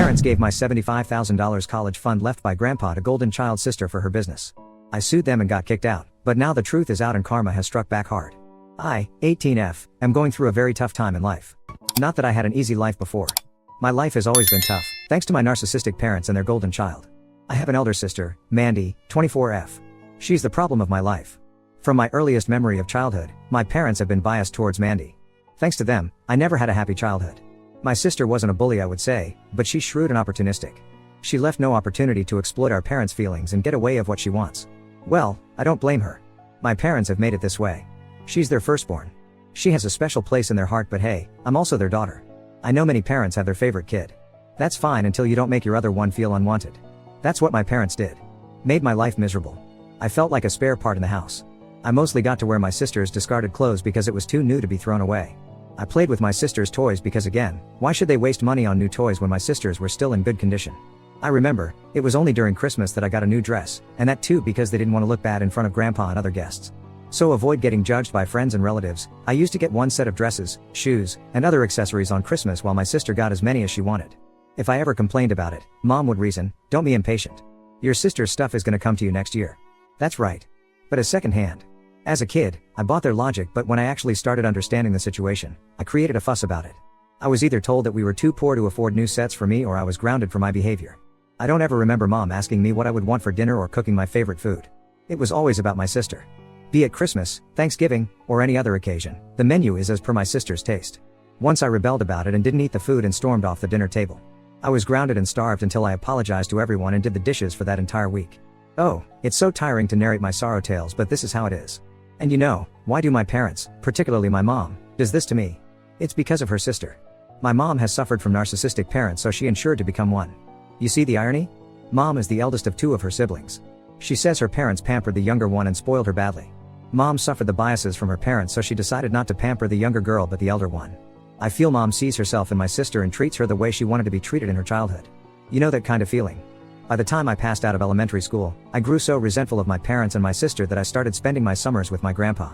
parents gave my $75,000 college fund left by grandpa to golden child sister for her business. I sued them and got kicked out, but now the truth is out and karma has struck back hard. I, 18F, am going through a very tough time in life. Not that I had an easy life before. My life has always been tough, thanks to my narcissistic parents and their golden child. I have an elder sister, Mandy, 24F. She's the problem of my life. From my earliest memory of childhood, my parents have been biased towards Mandy. Thanks to them, I never had a happy childhood. My sister wasn't a bully, I would say, but she's shrewd and opportunistic. She left no opportunity to exploit our parents' feelings and get away of what she wants. Well, I don't blame her. My parents have made it this way. She's their firstborn. She has a special place in their heart, but hey, I'm also their daughter. I know many parents have their favorite kid. That's fine until you don't make your other one feel unwanted. That's what my parents did. Made my life miserable. I felt like a spare part in the house. I mostly got to wear my sister's discarded clothes because it was too new to be thrown away. I played with my sister's toys because again, why should they waste money on new toys when my sister's were still in good condition? I remember, it was only during Christmas that I got a new dress, and that too because they didn't want to look bad in front of grandpa and other guests. So avoid getting judged by friends and relatives, I used to get one set of dresses, shoes, and other accessories on Christmas while my sister got as many as she wanted. If I ever complained about it, mom would reason, "Don't be impatient. Your sister's stuff is gonna come to you next year." That's right. But as second hand. As a kid, I bought their logic, but when I actually started understanding the situation, I created a fuss about it. I was either told that we were too poor to afford new sets for me or I was grounded for my behavior. I don't ever remember mom asking me what I would want for dinner or cooking my favorite food. It was always about my sister. Be it Christmas, Thanksgiving, or any other occasion, the menu is as per my sister's taste. Once I rebelled about it and didn't eat the food and stormed off the dinner table. I was grounded and starved until I apologized to everyone and did the dishes for that entire week. Oh, it's so tiring to narrate my sorrow tales, but this is how it is. And you know, why do my parents, particularly my mom, does this to me? It's because of her sister. My mom has suffered from narcissistic parents, so she ensured to become one. You see the irony? Mom is the eldest of two of her siblings. She says her parents pampered the younger one and spoiled her badly. Mom suffered the biases from her parents, so she decided not to pamper the younger girl but the elder one. I feel mom sees herself in my sister and treats her the way she wanted to be treated in her childhood. You know that kind of feeling? By the time I passed out of elementary school, I grew so resentful of my parents and my sister that I started spending my summers with my grandpa.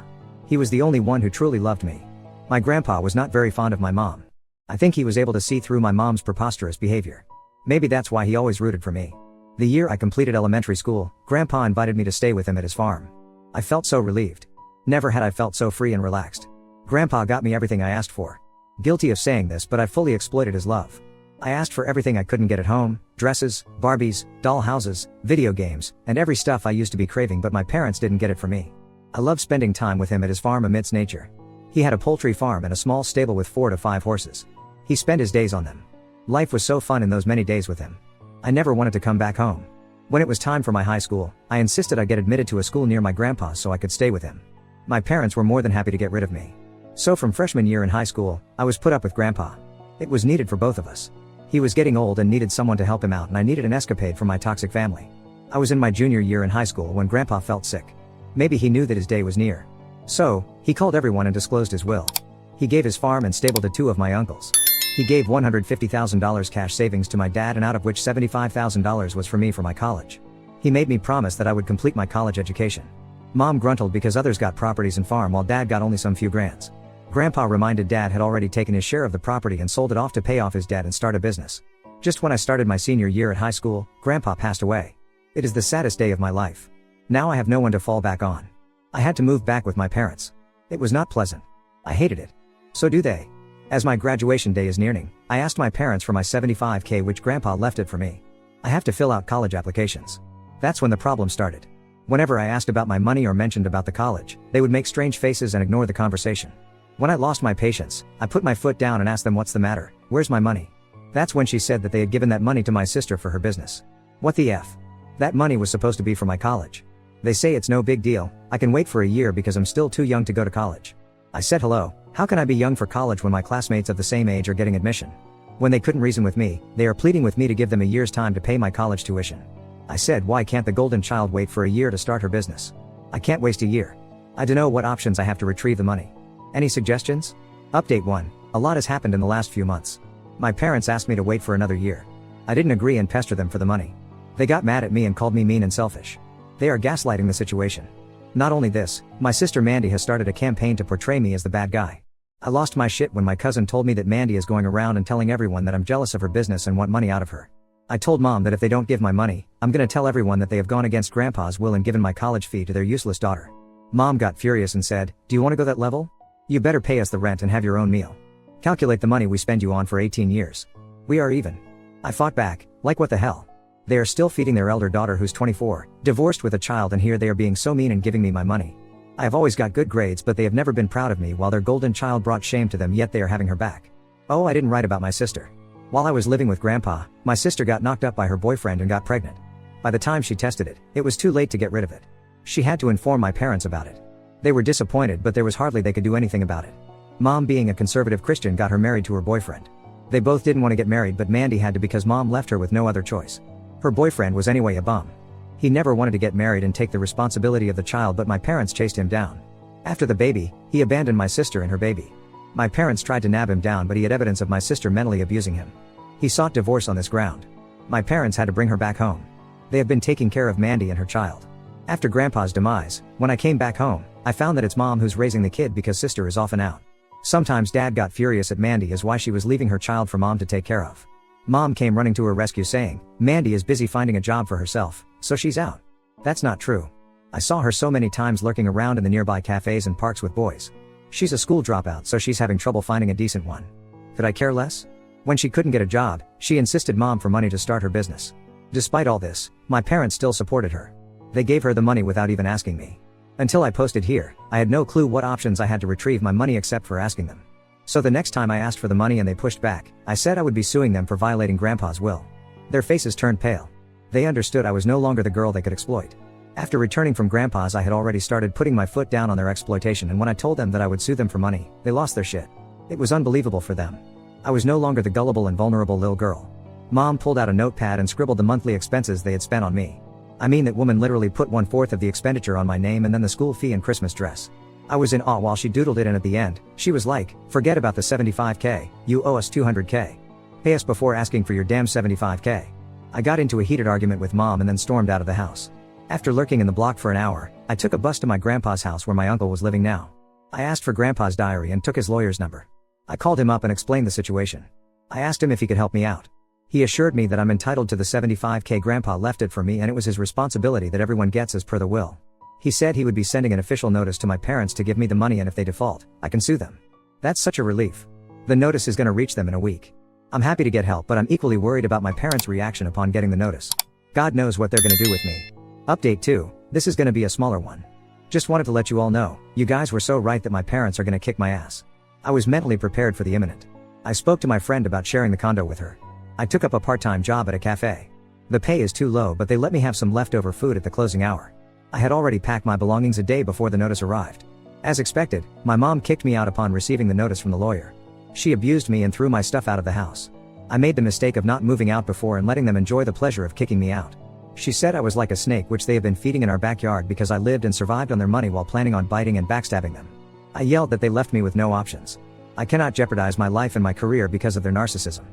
He was the only one who truly loved me. My grandpa was not very fond of my mom. I think he was able to see through my mom's preposterous behavior. Maybe that's why he always rooted for me. The year I completed elementary school, grandpa invited me to stay with him at his farm. I felt so relieved. Never had I felt so free and relaxed. Grandpa got me everything I asked for. Guilty of saying this, but I fully exploited his love. I asked for everything I couldn't get at home: dresses, Barbies, doll houses, video games, and every stuff I used to be craving, but my parents didn't get it for me. I loved spending time with him at his farm amidst nature. He had a poultry farm and a small stable with 4 to 5 horses. He spent his days on them. Life was so fun in those many days with him. I never wanted to come back home. When it was time for my high school, I insisted I get admitted to a school near my grandpa's so I could stay with him. My parents were more than happy to get rid of me. So from freshman year in high school, I was put up with grandpa. It was needed for both of us. He was getting old and needed someone to help him out, and I needed an escapade from my toxic family. I was in my junior year in high school when grandpa felt sick. Maybe he knew that his day was near. So, he called everyone and disclosed his will. He gave his farm and stable to 2 of my uncles. He gave $150,000 cash savings to my dad, and out of which $75,000 was for me for my college. He made me promise that I would complete my college education. Mom gruntled because others got properties and farm while dad got only some few grands. Grandpa reminded dad had already taken his share of the property and sold it off to pay off his debt and start a business. Just when I started my senior year at high school, grandpa passed away. It is the saddest day of my life. Now I have no one to fall back on. I had to move back with my parents. It was not pleasant. I hated it. So do they. As my graduation day is nearing, I asked my parents for my $75K, which grandpa left it for me. I have to fill out college applications. That's when the problem started. Whenever I asked about my money or mentioned about the college, they would make strange faces and ignore the conversation. When I lost my patience, I put my foot down and asked them, "What's the matter? Where's my money?" That's when she said that they had given that money to my sister for her business. What the F? That money was supposed to be for my college. They say it's no big deal, I can wait for a year because I'm still too young to go to college. I said, hello, how can I be young for college when my classmates of the same age are getting admission? When they couldn't reason with me, they are pleading with me to give them a year's time to pay my college tuition. I said, why can't the golden child wait for a year to start her business? I can't waste a year. I don't know what options I have to retrieve the money. Any suggestions? Update 1. A lot has happened in the last few months. My parents asked me to wait for another year. I didn't agree and pester them for the money. They got mad at me and called me mean and selfish. They are gaslighting the situation. Not only this, my sister Mandy has started a campaign to portray me as the bad guy. I lost my shit when my cousin told me that Mandy is going around and telling everyone that I'm jealous of her business and want money out of her. I told Mom that if they don't give my money, I'm gonna tell everyone that they have gone against Grandpa's will and given my college fee to their useless daughter. Mom got furious and said, "Do you want to go that level? You better pay us the rent and have your own meal. Calculate the money we spend you on for 18 years. We are even." I fought back, like what the hell? They are still feeding their elder daughter who's 24, divorced with a child, and here they are being so mean and giving me my money. I have always got good grades, but they have never been proud of me while their golden child brought shame to them, yet they are having her back. Oh, I didn't write about my sister. While I was living with Grandpa, my sister got knocked up by her boyfriend and got pregnant. By the time she tested it, it was too late to get rid of it. She had to inform my parents about it. They were disappointed, but there was hardly they could do anything about it. Mom, being a conservative Christian, got her married to her boyfriend. They both didn't want to get married, but Mandy had to because Mom left her with no other choice. Her boyfriend was anyway a bum. He never wanted to get married and take the responsibility of the child, but my parents chased him down. After the baby, he abandoned my sister and her baby. My parents tried to nab him down, but he had evidence of my sister mentally abusing him. He sought divorce on this ground. My parents had to bring her back home. They have been taking care of Mandy and her child. After Grandpa's demise, when I came back home, I found that it's Mom who's raising the kid because sister is often out. Sometimes Dad got furious at Mandy as why she was leaving her child for Mom to take care of. Mom came running to her rescue saying, "Mandy is busy finding a job for herself, so she's out." That's not true. I saw her so many times lurking around in the nearby cafes and parks with boys. She's a school dropout, so she's having trouble finding a decent one. Could I care less? When she couldn't get a job, she insisted Mom for money to start her business. Despite all this, my parents still supported her. They gave her the money without even asking me. Until I posted here, I had no clue what options I had to retrieve my money except for asking them. So the next time I asked for the money and they pushed back, I said I would be suing them for violating Grandpa's will. Their faces turned pale. They understood I was no longer the girl they could exploit. After returning from Grandpa's, I had already started putting my foot down on their exploitation, and when I told them that I would sue them for money, they lost their shit. It was unbelievable for them. I was no longer the gullible and vulnerable little girl. Mom pulled out a notepad and scribbled the monthly expenses they had spent on me. I mean, that woman literally put 1/4 of the expenditure on my name and then the school fee and Christmas dress. I was in awe while she doodled it, and at the end, she was like, "Forget about the 75K, you owe us 200K. Pay us before asking for your damn 75K. I got into a heated argument with Mom and then stormed out of the house. After lurking in the block for an hour, I took a bus to my grandpa's house where my uncle was living now. I asked for Grandpa's diary and took his lawyer's number. I called him up and explained the situation. I asked him if he could help me out. He assured me that I'm entitled to the 75K. Grandpa left it for me, and it was his responsibility that everyone gets as per the will. He said he would be sending an official notice to my parents to give me the money, and if they default, I can sue them. That's such a relief. The notice is gonna reach them in a week. I'm happy to get help, but I'm equally worried about my parents' reaction upon getting the notice. God knows what they're gonna do with me. Update 2, this is gonna be a smaller one. Just wanted to let you all know, you guys were so right that my parents are gonna kick my ass. I was mentally prepared for the imminent. I spoke to my friend about sharing the condo with her. I took up a part-time job at a cafe. The pay is too low, but they let me have some leftover food at the closing hour. I had already packed my belongings a day before the notice arrived. As expected, my mom kicked me out upon receiving the notice from the lawyer. She abused me and threw my stuff out of the house. I made the mistake of not moving out before and letting them enjoy the pleasure of kicking me out. She said I was like a snake which they have been feeding in our backyard because I lived and survived on their money while planning on biting and backstabbing them. I yelled that they left me with no options. I cannot jeopardize my life and my career because of their narcissism.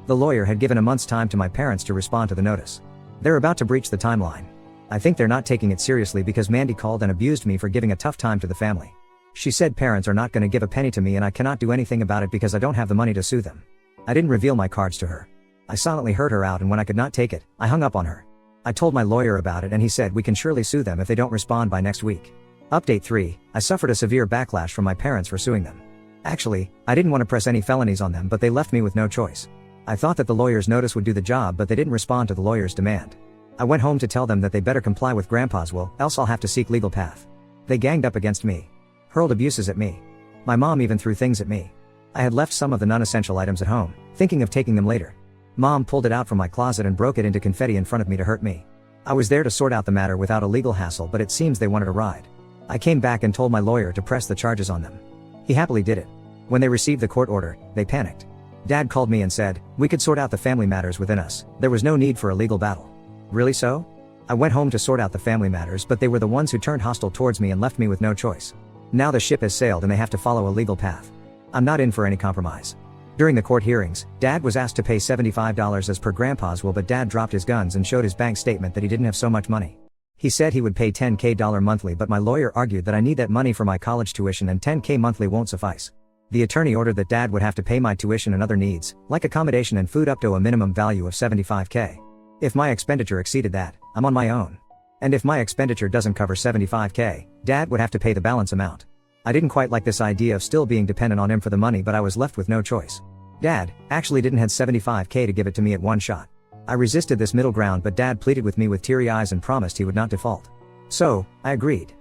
The lawyer had given a month's time to my parents to respond to the notice. They're about to breach the timeline. I think they're not taking it seriously because Mandy called and abused me for giving a tough time to the family. She said parents are not going to give a penny to me and I cannot do anything about it because I don't have the money to sue them. I didn't reveal my cards to her. I silently heard her out, and when I could not take it, I hung up on her. I told my lawyer about it and he said we can surely sue them if they don't respond by next week. Update 3, I suffered a severe backlash from my parents for suing them. Actually, I didn't want to press any felonies on them, but they left me with no choice. I thought that the lawyer's notice would do the job, but they didn't respond to the lawyer's demand. I went home to tell them that they better comply with Grandpa's will, else I'll have to seek legal path. They ganged up against me. Hurled abuses at me. My mom even threw things at me. I had left some of the non-essential items at home, thinking of taking them later. Mom pulled it out from my closet and broke it into confetti in front of me to hurt me. I was there to sort out the matter without a legal hassle, but it seems they wanted a ride. I came back and told my lawyer to press the charges on them. He happily did it. When they received the court order, they panicked. Dad called me and said, we could sort out the family matters within us. There was no need for a legal battle. Really so? I went home to sort out the family matters, but they were the ones who turned hostile towards me and left me with no choice. Now the ship has sailed and they have to follow a legal path. I'm not in for any compromise. During the court hearings, Dad was asked to pay $75 as per Grandpa's will, but Dad dropped his guns and showed his bank statement that he didn't have so much money. He said he would pay $10K monthly, but my lawyer argued that I need that money for my college tuition and $10K monthly won't suffice. The attorney ordered that dad would have to pay my tuition and other needs, like accommodation and food up to a minimum value of $75K. If my expenditure exceeded that, I'm on my own. And if my expenditure doesn't cover $75K, dad would have to pay the balance amount. I didn't quite like this idea of still being dependent on him for the money, but I was left with no choice. Dad actually didn't have $75K to give it to me at one shot. I resisted this middle ground, but dad pleaded with me with teary eyes and promised he would not default. So, I agreed.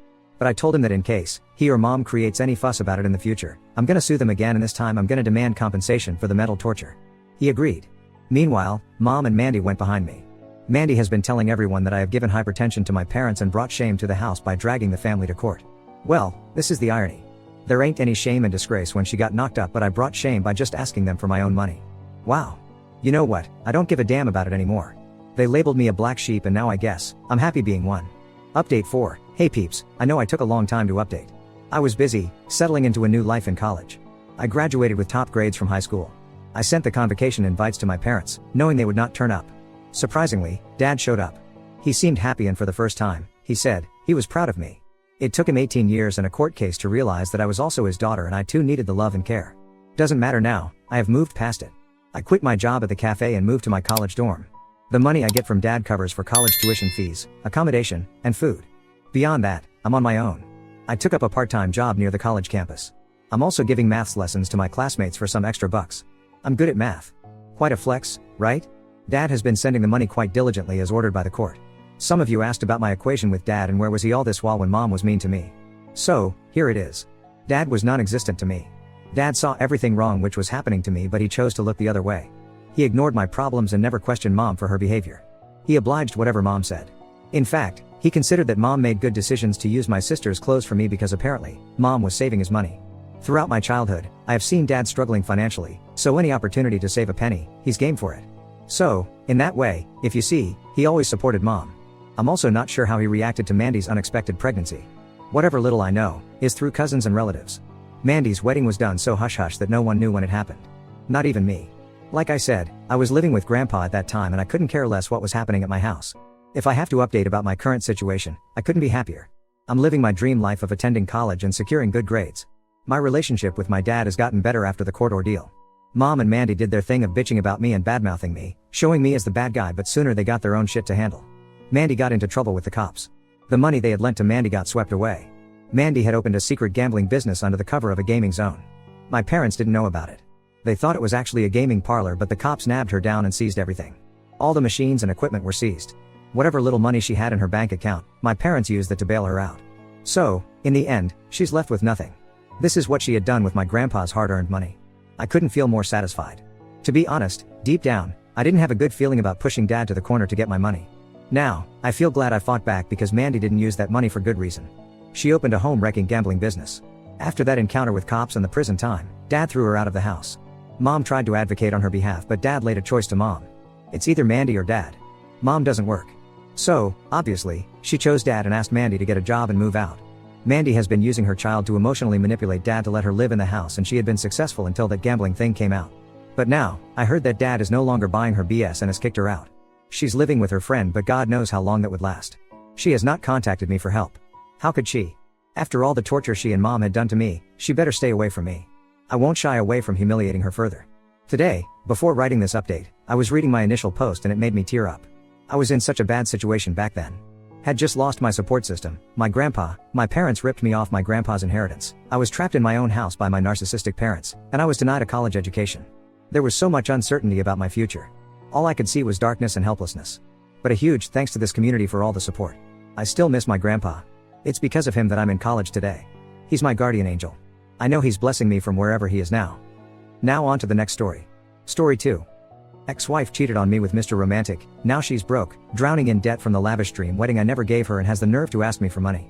But I told him that in case he or mom creates any fuss about it in the future, I'm gonna sue them again, and this time I'm gonna demand compensation for the mental torture. He agreed. Meanwhile, mom and Mandy went behind me. Mandy has been telling everyone that I have given hypertension to my parents and brought shame to the house by dragging the family to court. Well, this is the irony. There ain't any shame and disgrace when she got knocked up, but I brought shame by just asking them for my own money. Wow. You know what, I don't give a damn about it anymore. They labeled me a black sheep, and now I guess I'm happy being one. Update 4. Hey peeps, I know I took a long time to update. I was busy, settling into a new life in college. I graduated with top grades from high school. I sent the convocation invites to my parents, knowing they would not turn up. Surprisingly, dad showed up. He seemed happy, and for the first time, he said he was proud of me. It took him 18 years and a court case to realize that I was also his daughter, and I too needed the love and care. Doesn't matter now, I have moved past it. I quit my job at the cafe and moved to my college dorm. The money I get from dad covers for college tuition fees, accommodation, and food. Beyond that, I'm on my own. I took up a part-time job near the college campus. I'm also giving maths lessons to my classmates for some extra bucks. I'm good at math. Quite a flex, right? Dad has been sending the money quite diligently as ordered by the court. Some of you asked about my equation with dad and where was he all this while when mom was mean to me. So, here it is. Dad was non-existent to me. Dad saw everything wrong which was happening to me, but he chose to look the other way. He ignored my problems and never questioned mom for her behavior. He obliged whatever mom said. In fact, he considered that mom made good decisions to use my sister's clothes for me because apparently, mom was saving his money. Throughout my childhood, I have seen dad struggling financially, so any opportunity to save a penny, he's game for it. So, in that way, if you see, he always supported mom. I'm also not sure how he reacted to Mandy's unexpected pregnancy. Whatever little I know, is through cousins and relatives. Mandy's wedding was done so hush-hush that no one knew when it happened. Not even me. Like I said, I was living with grandpa at that time and I couldn't care less what was happening at my house. If I have to update about my current situation, I couldn't be happier. I'm living my dream life of attending college and securing good grades. My relationship with my dad has gotten better after the court ordeal. Mom and Mandy did their thing of bitching about me and badmouthing me, showing me as the bad guy, but sooner they got their own shit to handle. Mandy got into trouble with the cops. The money they had lent to Mandy got swept away. Mandy had opened a secret gambling business under the cover of a gaming zone. My parents didn't know about it. They thought it was actually a gaming parlor, but the cops nabbed her down and seized everything. All the machines and equipment were seized. Whatever little money she had in her bank account, my parents used that to bail her out. So, in the end, she's left with nothing. This is what she had done with my grandpa's hard-earned money. I couldn't feel more satisfied. To be honest, deep down, I didn't have a good feeling about pushing dad to the corner to get my money. Now, I feel glad I fought back because Mandy didn't use that money for good reason. She opened a home-wrecking gambling business. After that encounter with cops and the prison time, dad threw her out of the house. Mom tried to advocate on her behalf, but dad laid a choice to mom. It's either Mandy or dad. Mom doesn't work. So, obviously, she chose dad and asked Mandy to get a job and move out. Mandy has been using her child to emotionally manipulate dad to let her live in the house, and she had been successful until that gambling thing came out. But now, I heard that dad is no longer buying her BS and has kicked her out. She's living with her friend, but God knows how long that would last. She has not contacted me for help. How could she? After all the torture she and mom had done to me, she better stay away from me. I won't shy away from humiliating her further. Today, before writing this update, I was reading my initial post and it made me tear up. I was in such a bad situation back then. Had just lost my support system, my grandpa, my parents ripped me off my grandpa's inheritance, I was trapped in my own house by my narcissistic parents, and I was denied a college education. There was so much uncertainty about my future. All I could see was darkness and helplessness. But a huge thanks to this community for all the support. I still miss my grandpa. It's because of him that I'm in college today. He's my guardian angel. I know he's blessing me from wherever he is now. Now on to the next story. Story 2. Ex-wife cheated on me with Mr. Romantic, now she's broke, drowning in debt from the lavish dream wedding I never gave her, and has the nerve to ask me for money.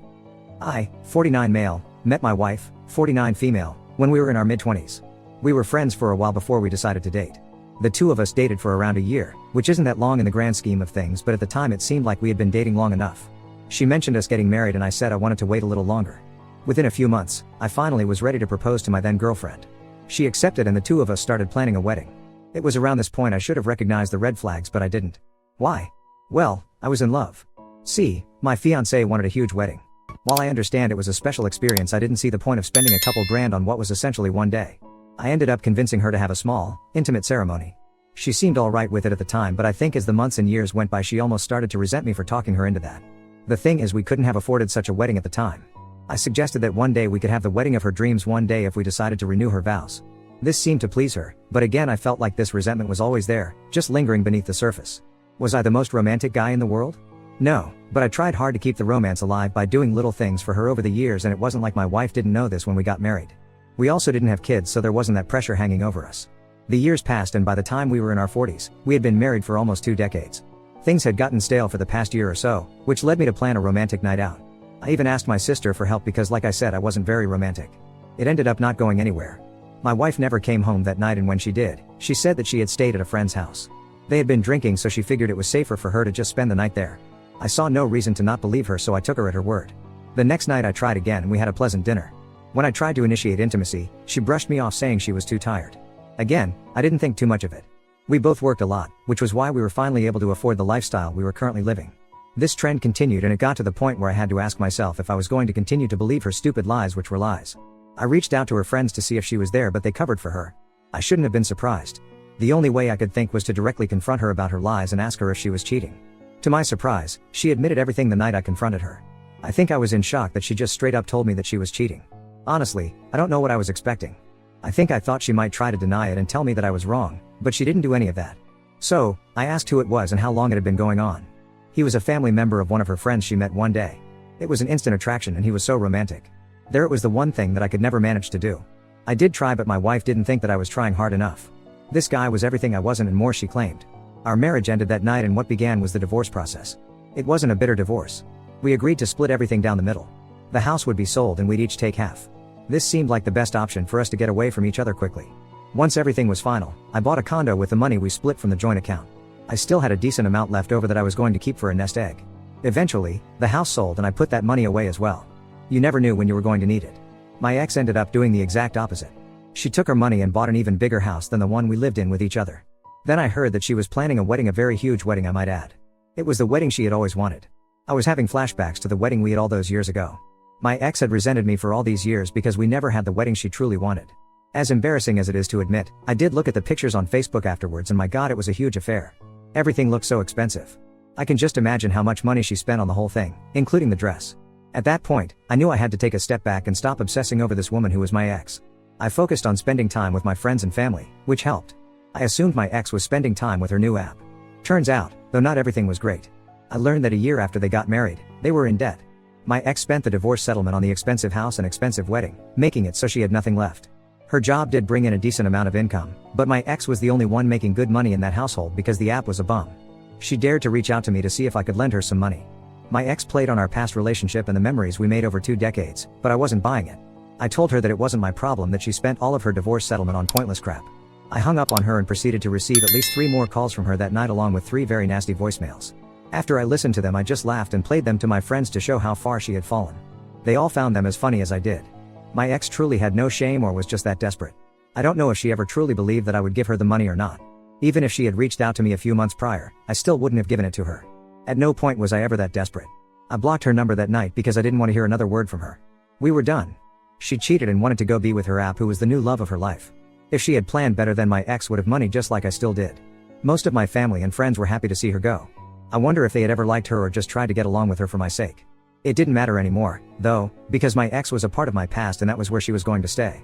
I, 49 male, met my wife, 49 female, when we were in our mid-20s. We were friends for a while before we decided to date. The two of us dated for around a year, which isn't that long in the grand scheme of things, but at the time it seemed like we had been dating long enough. She mentioned us getting married and I said I wanted to wait a little longer. Within a few months, I finally was ready to propose to my then girlfriend. She accepted and the two of us started planning a wedding. It was around this point I should have recognized the red flags, but I didn't. Why? Well, I was in love. See, my fiancé wanted a huge wedding. While I understand it was a special experience, I didn't see the point of spending a couple grand on what was essentially one day. I ended up convincing her to have a small, intimate ceremony. She seemed alright with it at the time, but I think as the months and years went by she almost started to resent me for talking her into that. The thing is, we couldn't have afforded such a wedding at the time. I suggested that one day we could have the wedding of her dreams one day if we decided to renew her vows. This seemed to please her, but again I felt like this resentment was always there, just lingering beneath the surface. Was I the most romantic guy in the world? No, but I tried hard to keep the romance alive by doing little things for her over the years, and it wasn't like my wife didn't know this when we got married. We also didn't have kids, so there wasn't that pressure hanging over us. The years passed, and by the time we were in our 40s, we had been married for almost 2 decades. Things had gotten stale for the past year or so, which led me to plan a romantic night out. I even asked my sister for help because, like I said, I wasn't very romantic. It ended up not going anywhere. My wife never came home that night, and when she did, she said that she had stayed at a friend's house. They had been drinking, so she figured it was safer for her to just spend the night there. I saw no reason to not believe her, so I took her at her word. The next night I tried again and we had a pleasant dinner. When I tried to initiate intimacy, she brushed me off saying she was too tired. Again, I didn't think too much of it. We both worked a lot, which was why we were finally able to afford the lifestyle we were currently living. This trend continued, and it got to the point where I had to ask myself if I was going to continue to believe her stupid lies, which were lies. I reached out to her friends to see if she was there, but they covered for her. I shouldn't have been surprised. The only way I could think was to directly confront her about her lies and ask her if she was cheating. To my surprise, she admitted everything the night I confronted her. I think I was in shock that she just straight up told me that she was cheating. Honestly, I don't know what I was expecting. I think I thought she might try to deny it and tell me that I was wrong, but she didn't do any of that. So, I asked who it was and how long it had been going on. He was a family member of one of her friends she met one day. It was an instant attraction, and he was so romantic. There it was, the one thing that I could never manage to do. I did try, but my wife didn't think that I was trying hard enough. This guy was everything I wasn't and more, she claimed. Our marriage ended that night, and what began was the divorce process. It wasn't a bitter divorce. We agreed to split everything down the middle. The house would be sold and we'd each take half. This seemed like the best option for us to get away from each other quickly. Once everything was final, I bought a condo with the money we split from the joint account. I still had a decent amount left over that I was going to keep for a nest egg. Eventually, the house sold and I put that money away as well. You never knew when you were going to need it. My ex ended up doing the exact opposite. She took her money and bought an even bigger house than the one we lived in with each other. Then I heard that she was planning a wedding, a very huge wedding I might add. It was the wedding she had always wanted. I was having flashbacks to the wedding we had all those years ago. My ex had resented me for all these years because we never had the wedding she truly wanted. As embarrassing as it is to admit, I did look at the pictures on Facebook afterwards, and my god, it was a huge affair. Everything looked so expensive. I can just imagine how much money she spent on the whole thing, including the dress. At that point, I knew I had to take a step back and stop obsessing over this woman who was my ex. I focused on spending time with my friends and family, which helped. I assumed my ex was spending time with her new app. Turns out, though not everything was great. I learned that a year after they got married, they were in debt. My ex spent the divorce settlement on the expensive house and expensive wedding, making it so she had nothing left. Her job did bring in a decent amount of income, but my ex was the only one making good money in that household because the app was a bum. She dared to reach out to me to see if I could lend her some money. My ex played on our past relationship and the memories we made over 2 decades, but I wasn't buying it. I told her that it wasn't my problem that she spent all of her divorce settlement on pointless crap. I hung up on her and proceeded to receive at least 3 more calls from her that night, along with 3 very nasty voicemails. After I listened to them, I just laughed and played them to my friends to show how far she had fallen. They all found them as funny as I did. My ex truly had no shame, or was just that desperate. I don't know if she ever truly believed that I would give her the money or not. Even if she had reached out to me a few months prior, I still wouldn't have given it to her. At no point was I ever that desperate. I blocked her number that night because I didn't want to hear another word from her. We were done. She cheated and wanted to go be with her app, who was the new love of her life. If she had planned better, then my ex would have money just like I still did. Most of my family and friends were happy to see her go. I wonder if they had ever liked her or just tried to get along with her for my sake. It didn't matter anymore, though, because my ex was a part of my past and that was where she was going to stay.